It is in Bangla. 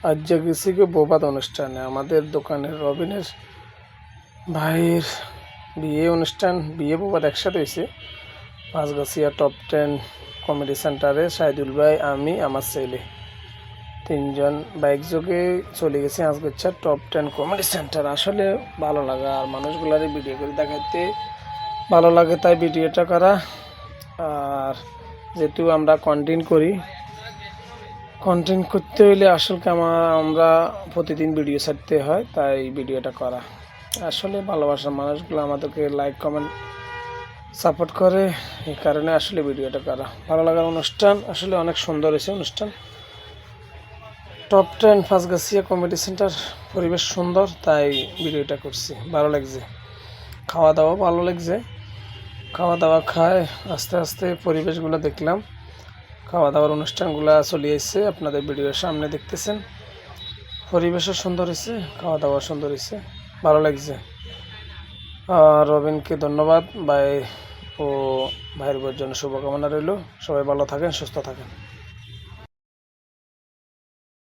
আজ গেছি গো বৌভাত অনুষ্ঠানে আমাদের দোকানের রবিনের ভাইয়ের বিয়ে বৌভাত একসাথে হয়েছে। পাঁচগাছিয়া টপ 10 কমেডি সেন্টারে সাইদুল ভাই, আমি, আমার ছেলে তিনজন বাইক যোগে চলে গেছি আজগাছিয়া টপ 10 কমেডি সেন্টার। আসলে ভালো লাগে আর মানুষগুলার ভিডিও করে দেখাইতে ভালো লাগে, তাই ভিডিওটা করা। আর যেহেতু আমরা কন্টেন্ট করতে হইলে আসলে আমরা প্রতিদিন ভিডিও ছাড়তে হয়, তাই ভিডিওটা করা। আসলে ভালোবাসার মানুষগুলো আমাদেরকে লাইক কমেন্ট সাপোর্ট করে, এই কারণে আসলে ভিডিওটা করা। ভালো লাগার অনুষ্ঠান, আসলে অনেক সুন্দর হয়েছে অনুষ্ঠান। টপ 10 পাঁচগাছিয়া কমেডি সেন্টার, পরিবেশ সুন্দর, তাই ভিডিওটা করছি। ভালো লাগছে, খাওয়া দাওয়া ভালো লাগছে। খাওয়া দাওয়া খায় আস্তে আস্তে পরিবেশগুলো দেখলাম। খাওয়া দাওয়ার অনুষ্ঠানগুলো চলে এসেছে, আপনাদের ভিডিওর সামনে দেখতেছেন। পরিবেশও সুন্দর হয়েছে, খাওয়া দাওয়া সুন্দর হয়েছে, ভালো লাগছে। আর রবিনকে ধন্যবাদ, ভাই ও ভাইয়ের জন্য শুভকামনা রইল। সবাই ভালো থাকেন, সুস্থ থাকেন।